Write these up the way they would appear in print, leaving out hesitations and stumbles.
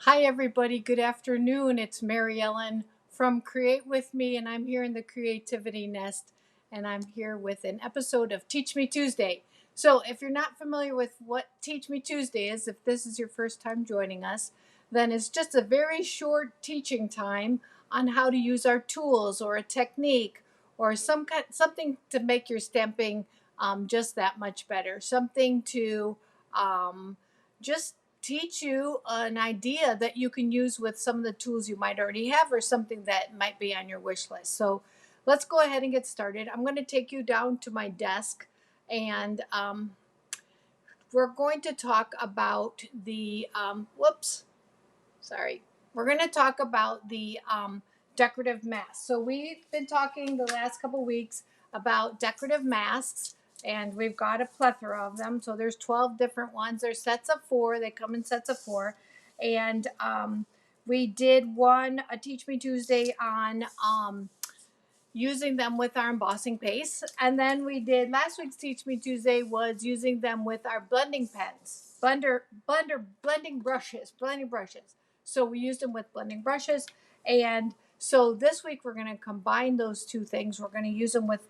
Hi, everybody. Good afternoon. It's Mary Ellen from Create With Me, and I'm here in the Creativity Nest, and I'm here with an episode of Teach Me Tuesday. So, if you're not familiar with what Teach Me Tuesday is, if this is your first time joining us, then it's just a very short teaching time on how to use our tools or a technique or something to make your stamping just that much better. Something to just teach you an idea that you can use with some of the tools you might already have or something that might be on your wish list. So let's go ahead and get started. I'm going to take you down to my desk and we're going to talk about the, we're going to talk about the decorative masks. So we've been talking the last couple weeks about decorative masks, and we've got a plethora of them. So there's 12 different ones. There's sets of 4. They come in sets of 4. And we did a Teach Me Tuesday on using them with our embossing paste. And then we did last week's Teach Me Tuesday was using them with our blending pens, blending brushes. So we used them with blending brushes. And so this week we're going to combine those two things. We're going to use them with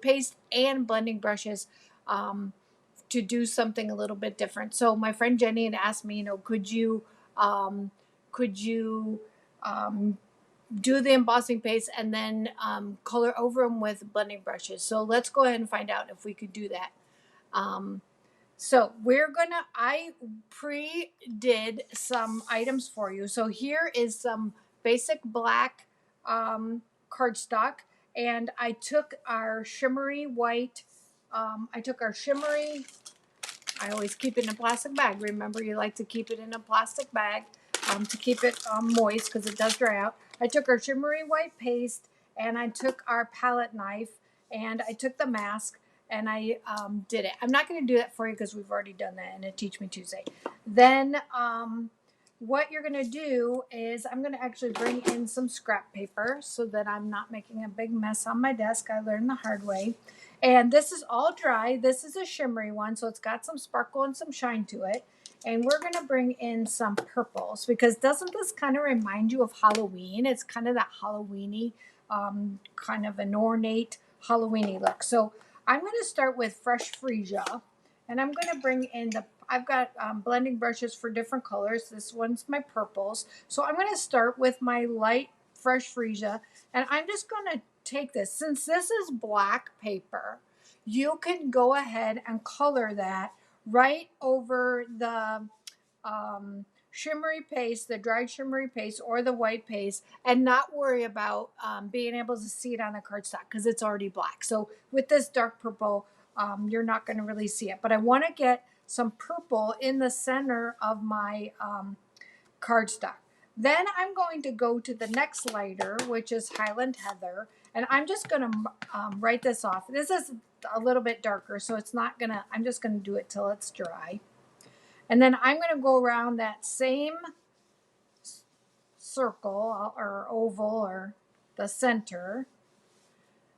paste and blending brushes to do something a little bit different. So my friend Jenny had asked me, could you do the embossing paste and then color over them with blending brushes. So let's go ahead and find out if we could do that. So I pre-did some items for you. So here is some basic black cardstock, and I took our shimmery white, I always keep it in a plastic bag. Remember, you like to keep it in a plastic bag to keep it moist because it does dry out. I took our shimmery white paste and I took our palette knife and I took the mask and I did it. I'm not going to do that for you because we've already done that in a Teach Me Tuesday. Then what you're going to do is I'm going to actually bring in some scrap paper so that I'm not making a big mess on my desk. I learned the hard way. And this is all dry. This is a shimmery one, so it's got some sparkle and some shine to it. And we're going to bring in some purples because doesn't this kind of remind you of Halloween? It's kind of that Halloweeny, kind of an ornate Halloweeny look. So I'm going to start with fresh freesia, and I'm going to bring in I've got blending brushes for different colors. This one's my purples. So I'm going to start with my light fresh freesia, and I'm just going to take this. Since this is black paper, you can go ahead and color that right over the shimmery paste, the dried shimmery paste or the white paste, and not worry about being able to see it on the cardstock because it's already black. So with this dark purple, you're not going to really see it. But I want to get some purple in the center of my cardstock. Then I'm going to go to the next lighter, which is Highland Heather, and I'm just going to write this off. This is a little bit darker, so it's not going to, I'm just going to do it till it's dry. And then I'm going to go around that same circle or oval or the center.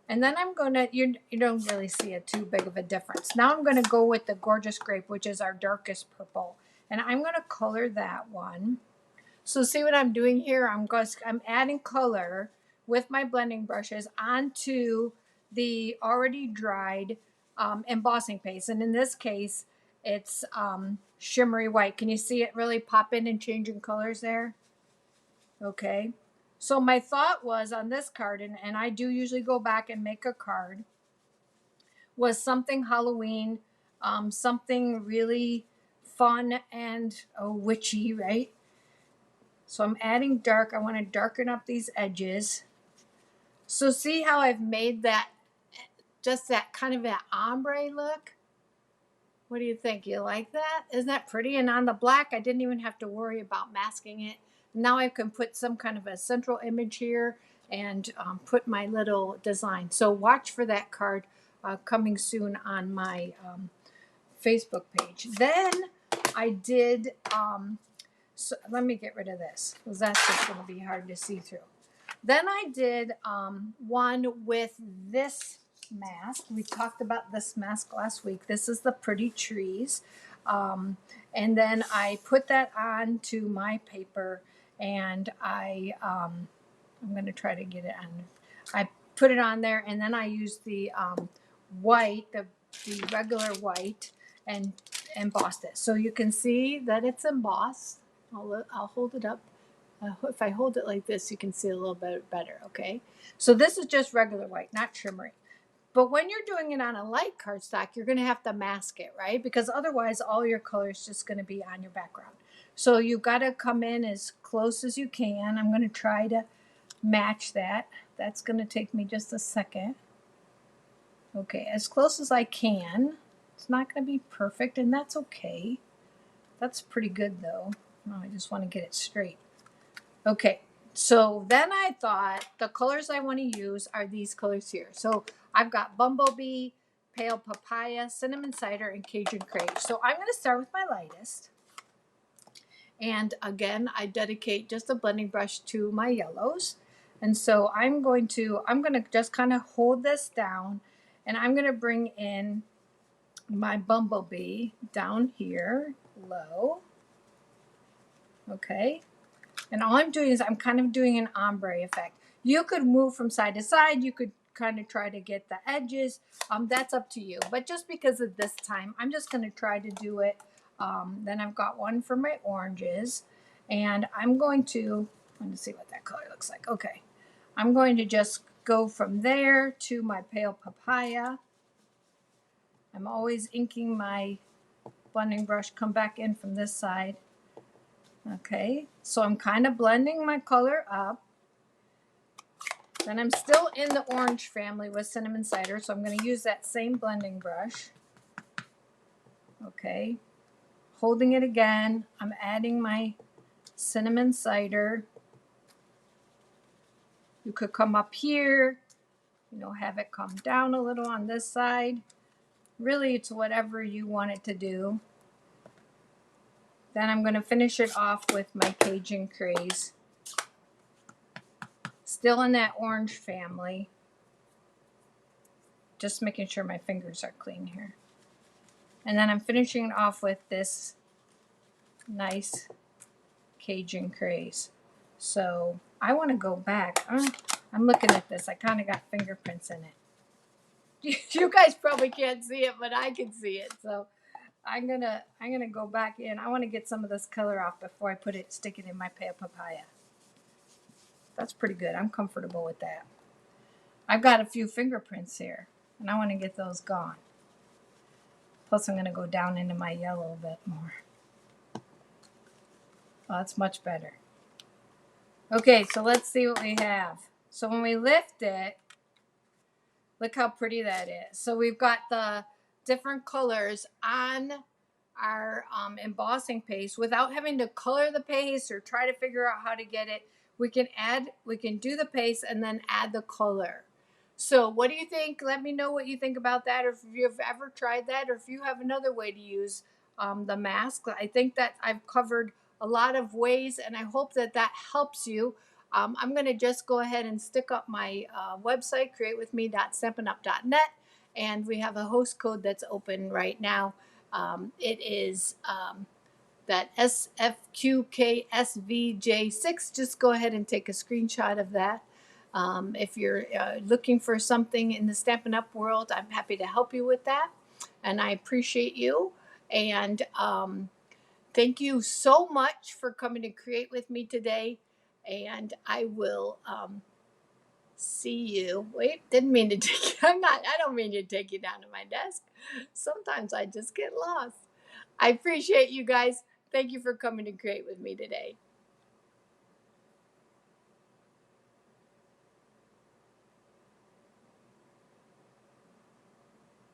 And then I'm going to, you don't really see it too big of a difference. Now I'm going to go with the Gorgeous Grape, which is our darkest purple. And I'm going to color that one. So see what I'm doing here? I'm adding color with my blending brushes onto the already dried embossing paste. And in this case, it's shimmery white. Can you see it really popping and changing colors there? Okay. So my thought was on this card, and I do usually go back and make a card, was something Halloween, something really fun and witchy, right? So I'm adding dark. I want to darken up these edges. So see how I've made that, just that kind of that ombre look? What do you think? You like that? Isn't that pretty? And on the black, I didn't even have to worry about masking it. Now I can put some kind of a central image here and put my little design. So watch for that card coming soon on my Facebook page. Then I did... so let me get rid of this because that's just going to be hard to see through. Then I did one with this mask. We talked about this mask last week. This is the Pretty Trees. And then I put that onto my paper, and I'm going to try to get it on. I put it on there, and then I use the white, the regular white, and embossed it. So you can see that it's embossed. I'll hold it up. If I hold it like this, you can see a little bit better, okay? So this is just regular white, not shimmery. But when you're doing it on a light cardstock, you're going to have to mask it, right? Because otherwise all your color is just going to be on your background. So you've got to come in as close as you can. I'm going to try to match that. That's going to take me just a second. Okay, as close as I can. It's not going to be perfect, and that's okay. That's pretty good though. Oh, I just want to get it straight. Okay, so then I thought the colors I want to use are these colors here. So I've got Bumblebee, Pale Papaya, Cinnamon Cider, and Cajun Crave. So I'm going to start with my lightest. And again, I dedicate just a blending brush to my yellows. And so I'm going to just kind of hold this down, and I'm going to bring in my Bumblebee down here low. Okay. And all I'm doing is I'm kind of doing an ombre effect. You could move from side to side. You could kind of try to get the edges. That's up to you. But just because of this time, I'm just going to try to do it. Then I've got one for my oranges. And I'm going to, let me see what that color looks like. Okay. I'm going to just go from there to my Pale Papaya. I'm always inking my blending brush, come back in from this side. Okay, so I'm kind of blending my color up. Then I'm still in the orange family with Cinnamon Cider, so I'm going to use that same blending brush. Okay, holding it again, I'm adding my Cinnamon Cider. You could come up here, have it come down a little on this side. Really, it's whatever you want it to do. Then I'm going to finish it off with my Cajun Craze. Still in that orange family. Just making sure my fingers are clean here. And then I'm finishing it off with this nice Cajun Craze. So I want to go back. I'm looking at this. I kind of got fingerprints in it. You guys probably can't see it, but I can see it. So I'm gonna go back in. I want to get some of this color off before I stick it in my Pale Papaya. That's pretty good. I'm comfortable with that. I've got a few fingerprints here, and I want to get those gone. Plus, I'm going to go down into my yellow a bit more. Oh, that's much better. Okay, so let's see what we have. So when we lift it, look how pretty that is. So we've got the different colors on our embossing paste without having to color the paste or try to figure out how to get it. We can do the paste and then add the color. So what do you think? Let me know what you think about that, or if you've ever tried that, or if you have another way to use the mask. I think that I've covered a lot of ways, and I hope that helps you. I'm going to just go ahead and stick up my website, createwithme.stampinup.net, and we have a host code that's open right now. It is that SFQKSVJ6. Just go ahead and take a screenshot of that. If you're looking for something in the Stampin' Up! World, I'm happy to help you with that. And I appreciate you. And thank you so much for coming to create with me today. And I will see you. Wait, didn't mean to take you. I don't mean to take you down to my desk. Sometimes I just get lost. I appreciate you guys. Thank you for coming to create with me today.